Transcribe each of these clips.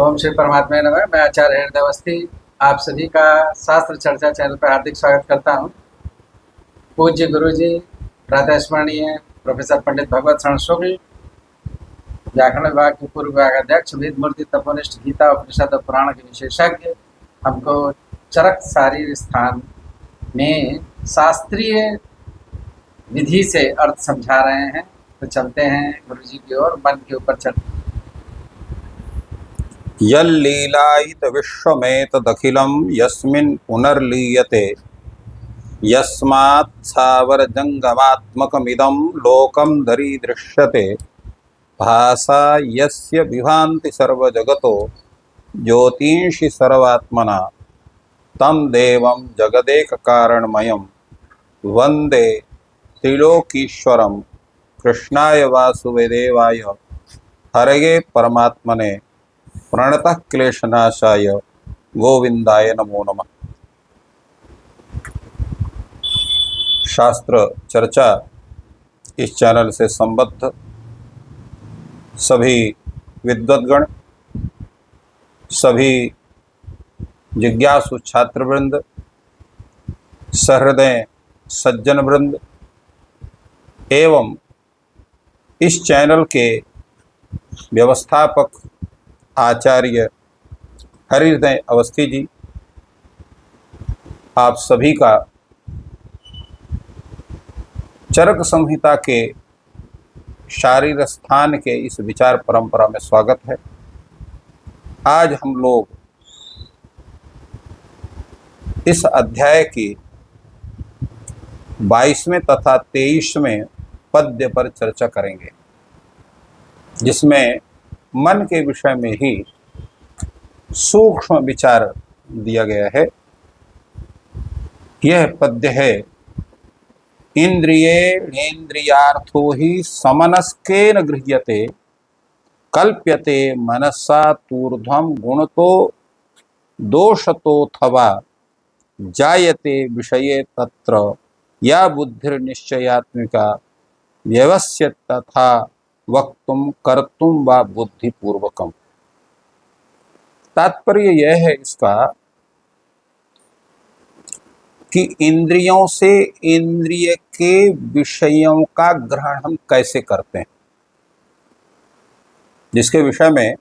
ओम श्री परमात्मा नमः। मैं आचार्य हृदय अवस्थी आप सभी का शास्त्र चर्चा चैनल पर हार्दिक स्वागत करता हूँ। पूज्य गुरु जी प्रातः स्मरणीय प्रोफेसर पंडित भगवत शरण शुक्ल, व्याकरण विभाग के पूर्व विभागाध्यक्ष, वेद मूर्ति तपोनिष्ठ, गीता उपनिषद और पुराण के विशेषज्ञ, हमको चरक शारीर स्थान में शास्त्रीय विधि से अर्थ समझा रहे हैं। तो चलते हैं गुरु जी की ओर, मन के ऊपर चलते। यल्लीलायित विश्वमेतदखिलं यस्मिन् पुनर्लीयते यस्मात् सावरजङ्गमात्मकमिदं लोकं दरीदृश्यते भासा यस्य विभान्ति सर्वजगतो ज्योतिंषि सर्वात्मना तं देवं जगदेककारणमयं वन्दे त्रिलोकीश्वरं कृष्णाय वासुदेवाय हरये परमात्मने प्रणतः क्लेशनाशाय गोविंदाय नमो नमः। शास्त्र चर्चा इस चैनल से संबद्ध सभी विद्वद्गण, सभी जिज्ञासु छात्रवृंद, सहृदय सज्जन वृंद एवं इस चैनल के व्यवस्थापक आचार्य हरिहृदय अवस्थी जी, आप सभी का चरक संहिता के शारीर स्थान के इस विचार परंपरा में स्वागत है। आज हम लोग इस अध्याय की 22वें तथा 23वें पद्य पर चर्चा करेंगे, जिसमें मन के विषय में ही सूक्ष्म विचार दिया गया है। यह पद्य है, इंद्रियेन्द्रियार्थो ही समनस्केन गृह्यते कल्प्यते मनसा तूर्ध्वं गुणतो दोषतोऽथवा जायते विषये तत्र या बुद्धिर्निश्चयात्मिका व्यवस्य तथा वक्तुम कर्तुम वा बुद्धिपूर्वकम। तात्पर्य यह है इसका कि इंद्रियों से इंद्रिय के विषयों का ग्रहण हम कैसे करते हैं, जिसके विषय में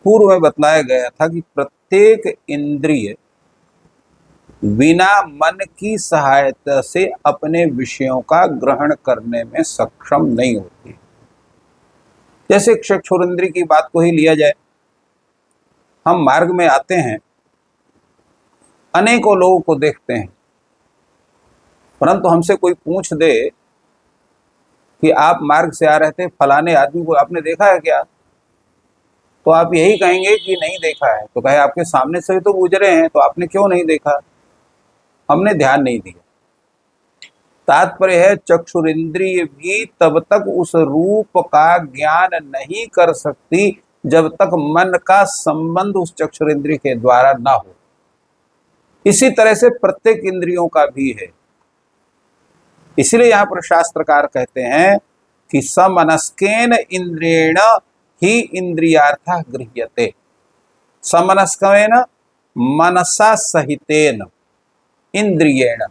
पूर्व में बताया गया था कि प्रत्येक इंद्रिय बिना मन की सहायता से अपने विषयों का ग्रहण करने में सक्षम नहीं होती। जैसे चक्षुरेंद्रिय की बात को ही लिया जाए, हम मार्ग में आते हैं, अनेकों लोगों को देखते हैं, परंतु हमसे कोई पूछ दे कि आप मार्ग से आ रहे थे, फलाने आदमी को आपने देखा है क्या, तो आप यही कहेंगे कि नहीं देखा है। तो कहे आपके सामने से तो गुजरे हैं, तो आपने क्यों नहीं देखा? हमने ध्यान नहीं दिया। तात्पर्य है, चक्षुरेंद्रिय भी तब तक उस रूप का ज्ञान नहीं कर सकती जब तक मन का संबंध उस चक्षुरेंद्रिय के द्वारा ना हो। इसी तरह से प्रत्येक इंद्रियों का भी है। इसलिए यहाँ पर शास्त्रकार कहते हैं कि समनस्केन इंद्रियेण ही इंद्रियार्थः गृह्यते। समनस्केन मनसा सहितेन इंद्रियेण,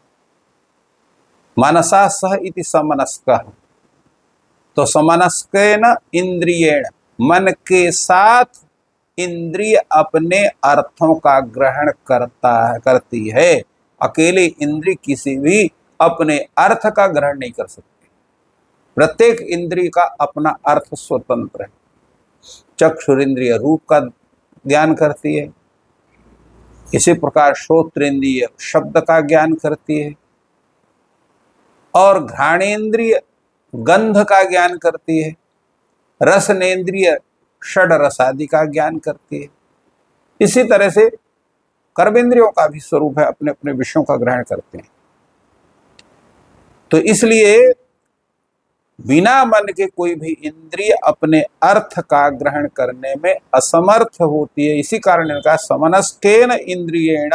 मनसा सह इति समनस्कः। तो समनस्केन इंद्रियेण, मन के साथ इंद्रिय अपने अर्थों का ग्रहण करती है। अकेले इंद्रिय किसी भी अपने अर्थ का ग्रहण नहीं कर सकती। प्रत्येक इंद्रिय का अपना अर्थ स्वतंत्र है। चक्षुरेंद्रिय रूप का ज्ञान करती है, इसी प्रकार श्रोत्रेंद्रिय शब्द का ज्ञान करती है, और घ्राणेन्द्रिय गंध का ज्ञान करती है, रसनेन्द्रिय षड रसादि का ज्ञान करती है। इसी तरह से कर्मेंद्रियों का भी स्वरूप है, अपने अपने विषयों का ग्रहण करते हैं। तो इसलिए बिना मन के कोई भी इंद्रिय अपने अर्थ का ग्रहण करने में असमर्थ होती है। इसी कारण इनका समनस्केन इंद्रियेण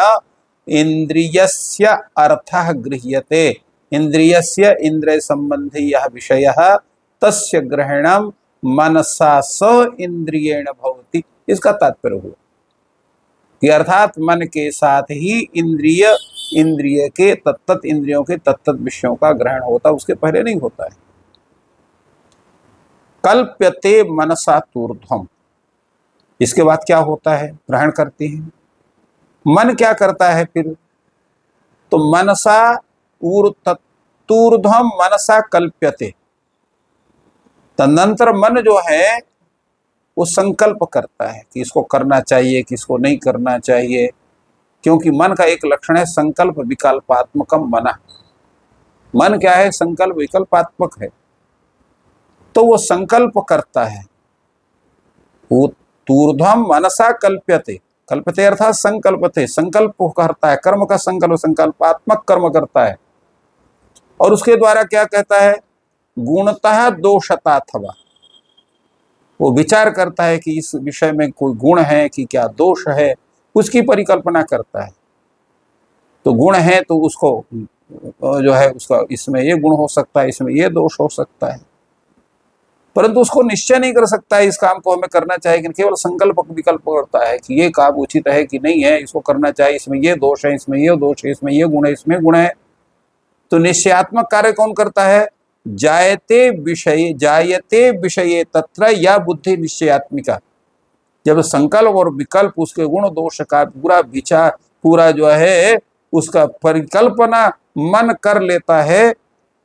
इंद्रियस्य अर्थः गृह्यते। इंद्रियस्य इंद्रिय संबंधी यह विषयः तस्य ग्रहणं मनसा स इंद्रियेण भवति इसका तात्पर्य हुआ कि अर्थात मन के साथ ही इंद्रिय के तत्त इंद्रियों के तत्त विषयों का ग्रहण होता, उसके पहले नहीं होता है। कल्प्यते मनसा तूर्ध्वम, इसके बाद क्या होता है, ग्रहण करते हैं। मन क्या करता है फिर, तो मनसा तूर्ध्वम मनसा कल्प्यते, तदनंतर मन जो है वो संकल्प करता है कि इसको करना चाहिए कि इसको नहीं करना चाहिए, क्योंकि मन का एक लक्षण है संकल्प विकल्पात्मकम मना। मन क्या है, संकल्प विकल्पात्मक है, तो वो संकल्प करता है। वो तूर्ध्वम मनसा कल्प्यते, कल्पते अर्थात संकल्पते, संकल्प करता है, कर्म का संकल्प, संकल्पात्मक कर्म करता है। और उसके द्वारा क्या कहता है, गुणतः दोषता अथवा, वो विचार करता है कि इस विषय में कोई गुण है कि क्या दोष है, उसकी परिकल्पना करता है। तो गुण है तो उसको जो है उसका इसमें ये गुण हो सकता है, इसमें ये दोष हो सकता है, परंतु उसको निश्चय नहीं कर सकता है इस काम को हमें करना चाहिए, केवल संकल्प विकल्प करता है कि ये काम उचित है कि नहीं है, इसको करना चाहिए, इसमें ये दोष है, इसमें ये दोष है, इसमें ये गुण है, इसमें गुण है। तो निश्चयात्मक कार्य कौन करता है, जायते विषये तत्र या बुद्धि निश्चयात्मिका। जब संकल्प और विकल्प उसके गुण दोष का पूरा विचार, पूरा जो है उसका परिकल्पना मन कर लेता है,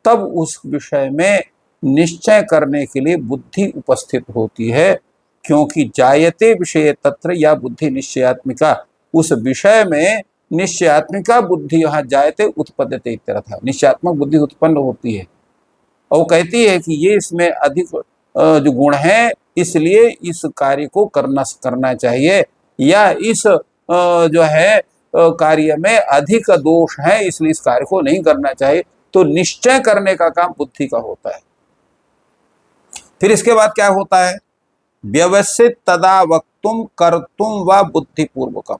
तब उस विषय में निश्चय करने के लिए बुद्धि उपस्थित होती है। क्योंकि जायते विषय तत्र या बुद्धि निश्चयात्मिका, उस विषय में निश्चयात्मिका बुद्धि, यहाँ जायते उत्पद्यते इत्यर्थ, निश्चयात्मक बुद्धि उत्पन्न होती है। और वो कहती है कि ये इसमें अधिक जो गुण है, इसलिए इस कार्य को करना चाहिए, या इस जो है कार्य में अधिक दोष है, इसलिए इस कार्य को नहीं करना चाहिए। तो निश्चय करने का काम बुद्धि का होता है। फिर इसके बाद क्या होता है, व्यवस्थित तदा वक्तुम कर्तुम व बुद्धिपूर्वकम,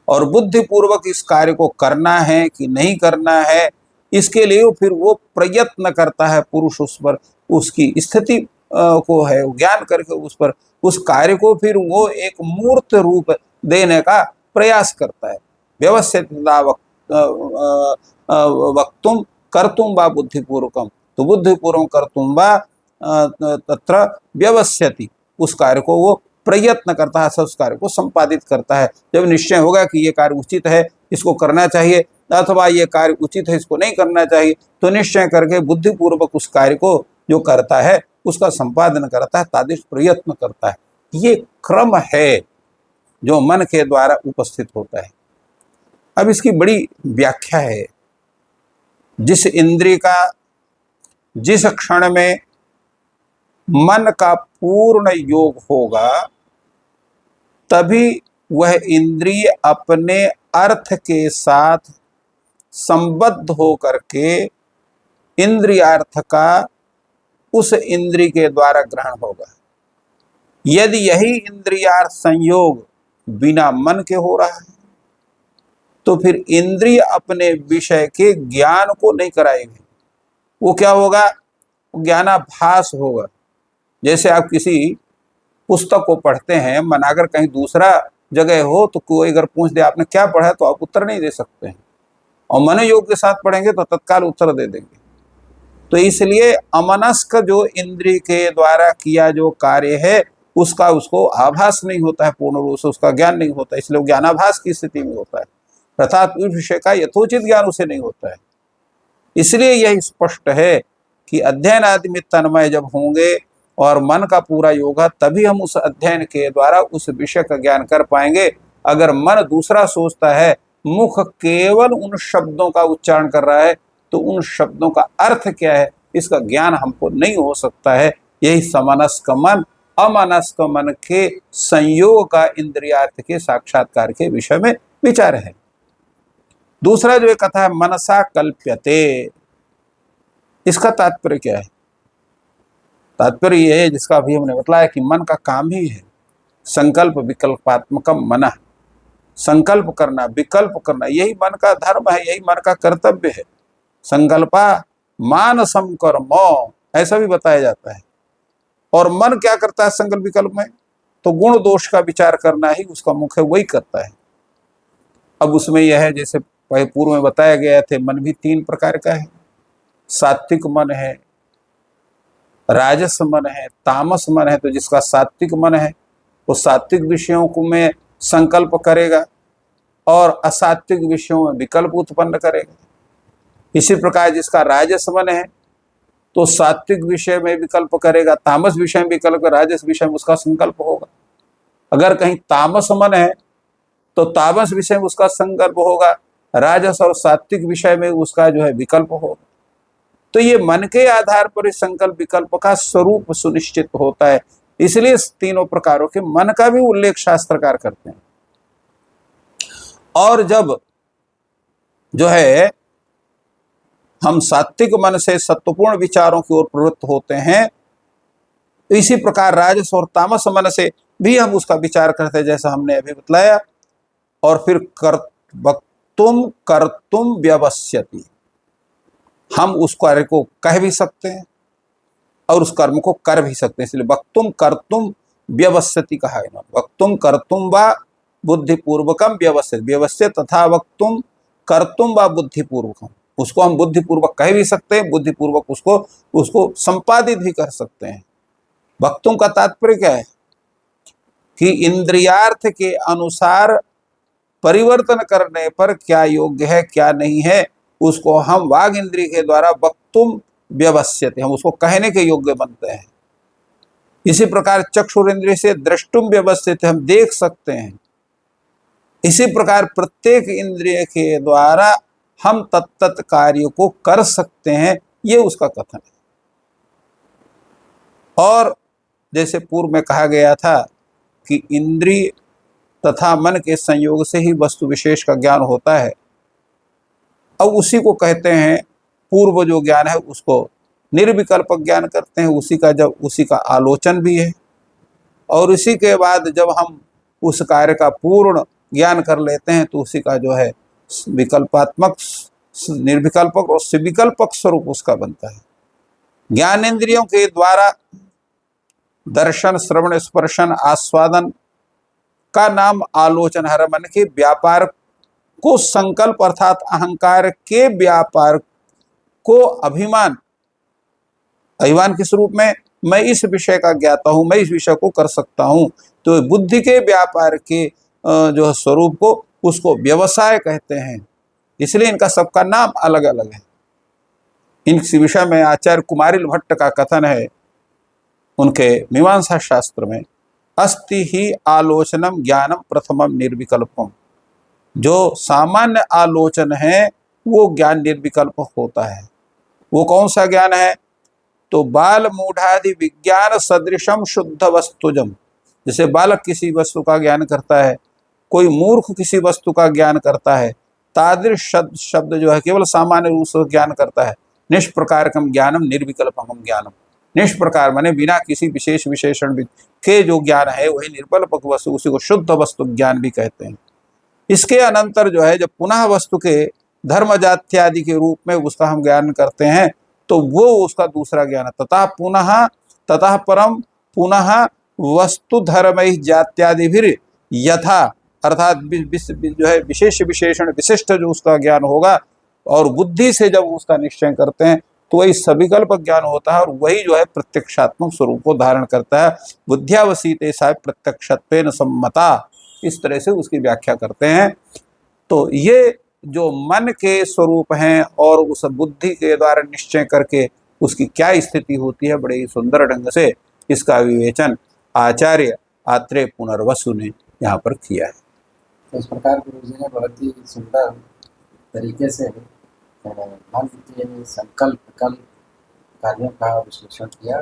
और बुद्धिपूर्वक इस कार्य को करना है कि नहीं करना है, इसके लिए फिर वो प्रयत्न करता है पुरुष, उस पर उसकी स्थिति को है ज्ञान करके उस पर उस कार्य को फिर वो एक मूर्त रूप देने का प्रयास करता है। व्यवस्थित वक्तुम कर्तुम व बुद्धिपूर्वकम, तो बुद्धिपूर्वक कर्तुम व तत्र व्यवस्थिति, उस कार्य को वो प्रयत्न करता है, उस कार्य को संपादित करता है। जब निश्चय होगा कि ये कार्य उचित है, इसको करना चाहिए, अथवा ये कार्य उचित है, इसको नहीं करना चाहिए, तो निश्चय करके बुद्धिपूर्वक उस कार्य को जो करता है उसका संपादन करता है, तादृश प्रयत्न करता है। ये क्रम है जो मन के द्वारा उपस्थित होता है। अब इसकी बड़ी व्याख्या है। जिस इंद्रिय का जिस क्षण में मन का पूर्ण योग होगा, तभी वह इंद्रिय अपने अर्थ के साथ संबद्ध होकर के इंद्रियार्थ का उस इंद्रिय के द्वारा ग्रहण होगा। यदि यही इंद्रियार्थ संयोग बिना मन के हो रहा है, तो फिर इंद्रिय अपने विषय के ज्ञान को नहीं कराएंगे। वो क्या होगा, ज्ञानाभास होगा। जैसे आप किसी पुस्तक को पढ़ते हैं, मन अगर कहीं दूसरा जगह हो तो कोई अगर पूछ दे आपने क्या पढ़ा है, तो आप उत्तर नहीं दे सकते हैं, और मनोयोग के साथ पढ़ेंगे तो तत्काल उत्तर दे देंगे। तो इसलिए अमनस्क जो इंद्रिय के द्वारा किया जो कार्य है उसका उसको आभास नहीं होता है, पूर्ण रूप से उसका ज्ञान नहीं होता, इसलिए वो ज्ञानाभास की स्थिति में होता है, अर्थात उस विषय का यथोचित ज्ञान उसे नहीं होता है। इसलिए यह स्पष्ट है कि अध्ययन आदि में तन्मय जब होंगे और मन का पूरा योग है, तभी हम उस अध्ययन के द्वारा उस विषय का ज्ञान कर पाएंगे। अगर मन दूसरा सोचता है, मुख केवल उन शब्दों का उच्चारण कर रहा है, तो उन शब्दों का अर्थ क्या है इसका ज्ञान हमको नहीं हो सकता है। यही समनस्क मन अमनस्क मन के संयोग का इंद्रियार्थ के साक्षात्कार के विषय में विचार है। दूसरा जो एक कथा है मनसा कल्प्यते, इसका तात्पर्य क्या है? तात्पर्य यह है जिसका अभी हमने बतलाया कि मन का काम ही है संकल्प विकल्पात्मकम मन, संकल्प करना विकल्प करना, यही मन का धर्म है, यही मन का कर्तव्य है। संकल्पा मानसम कर्म, ऐसा भी बताया जाता है। और मन क्या करता है संकल्प विकल्प में? तो गुण दोष का विचार करना ही उसका मुख्य वही करता है। अब उसमें यह है, जैसे पूर्व में बताया गया थे, मन भी 3 प्रकार का है। सात्विक मन है, राजस मन है, तामस मन है। तो जिसका सात्विक मन है वो सात्विक विषयों को में संकल्प करेगा और असात्विक विषयों में विकल्प उत्पन्न करेगा। इसी प्रकार जिसका राजस मन है तो सात्विक विषय में विकल्प करेगा, तामस विषय में विकल्प, राजस विषय में उसका संकल्प होगा। अगर कहीं तामस मन है तो तामस विषय में उसका संकल्प होगा, राजस और सात्विक विषय में उसका जो है विकल्प होगा। तो ये मन के आधार पर इस संकल्प विकल्प का स्वरूप सुनिश्चित होता है। इसलिए तीनों प्रकारों के मन का भी उल्लेख शास्त्रकार करते हैं। और जब जो है हम सात्विक मन से सत्वपूर्ण विचारों की ओर प्रवृत्त होते हैं, तो इसी प्रकार राजस और तामस मन से भी हम उसका विचार करते हैं, जैसा हमने अभी बतलाया। और फिर वक्तुम कर्तुम व्यवस्यति, हम उस कार्य को कह भी सकते हैं और उस कर्म को कर भी सकते हैं। इसलिए वक्तुम कर्तुम व्यवस्यति कहा है ना। वक्तुम कर्तुम व बुद्धिपूर्वकम व्यवस्यति, व्यवस्यत तथा वक्तुम कर्तुम व बुद्धिपूर्वकम, उसको हम बुद्धिपूर्वक कह भी सकते हैं, बुद्धिपूर्वक उसको संपादित भी कर सकते हैं। वक्तुम का तात्पर्य क्या है कि इंद्रियार्थ के अनुसार परिवर्तन करने पर क्या योग्य है क्या नहीं है, उसको हम वाग इंद्रिय के द्वारा वक्तुम व्यवस्यते, हम उसको कहने के योग्य बनते हैं। इसी प्रकार चक्षुर इंद्रिय से द्रष्टुम व्यवस्यते, हम देख सकते हैं। इसी प्रकार प्रत्येक इंद्रिय के द्वारा हम तत्त कार्य को कर सकते हैं, ये उसका कथन है। और जैसे पूर्व में कहा गया था कि इंद्रिय तथा मन के संयोग से ही वस्तु विशेष का ज्ञान होता है। अब उसी को कहते हैं, पूर्व जो ज्ञान है उसको निर्विकल्प ज्ञान करते हैं, उसी का आलोचन भी है। और इसी के बाद जब हम उस कार्य का पूर्ण ज्ञान कर लेते हैं तो उसी का जो है विकल्पात्मक, निर्विकल्पक और सविकल्पक स्वरूप उसका बनता है। ज्ञानेन्द्रियों के द्वारा दर्शन, श्रवण, स्पर्शन, आस्वादन का नाम आलोचन है। मन के व्यापार को संकल्प अर्थात अहंकार के व्यापार को अभिमान के स्वरूप में मैं इस विषय का ज्ञाता हूं, मैं इस विषय को कर सकता हूं, तो बुद्धि के व्यापार के जो स्वरूप को उसको व्यवसाय कहते हैं। इसलिए इनका सबका नाम अलग अलग है। इस विषय में आचार्य कुमारिल भट्ट का कथन है उनके मीमांसा शास्त्र में, अस्ति ही आलोचनम ज्ञानम प्रथमम निर्विकल्पम। जो सामान्य आलोचन है वो ज्ञान निर्विकल्प होता है। वो कौन सा ज्ञान है? तो बाल मूढ़ादि विज्ञान सदृशम शुद्ध वस्तुजम। जैसे बालक किसी वस्तु का ज्ञान करता है, कोई मूर्ख किसी वस्तु का ज्ञान करता है, तादृश शब्द जो है केवल सामान्य रूप से ज्ञान करता है। निष्प्रकारकम ज्ञानम निर्विकल्पकम ज्ञानम। निष्प्रकार माने बिना किसी विशेष विशेषण के जो ज्ञान है वही निर्विकल्पक वस्तु, उसी को शुद्ध वस्तु ज्ञान भी कहते हैं। इसके अनंतर जो है जब पुनः वस्तु के धर्म जात्यादि के रूप में उसका हम ज्ञान करते हैं तो वो उसका दूसरा ज्ञान है। ततः परम पुनः वस्तु धर्म जात्यादि भी यथा, अर्थात जो है विशेष विशेषण विशिष्ट जो उसका ज्ञान होगा और बुद्धि से जब उसका निश्चय करते हैं तो वही सविकल्प ज्ञान होता है और वही जो है प्रत्यक्षात्मक स्वरूप को धारण करता है। बुद्ध्यावसीते सा प्रत्यक्षत्वेन सम्मता, इस तरह से उसकी व्याख्या करते हैं। तो ये जो मन के स्वरूप हैं और उस बुद्धि के द्वारा निश्चय करके उसकी क्या स्थिति होती है, बड़े ही सुंदर ढंग से इसका विवेचन आचार्य आत्रेय पुनर्वसु ने यहाँ पर किया है। तो इस प्रकार गुरु जी ने बहुत ही सुंदर तरीके से मन के संकल्प विकल्प कार्यों का विश्लेषण किया।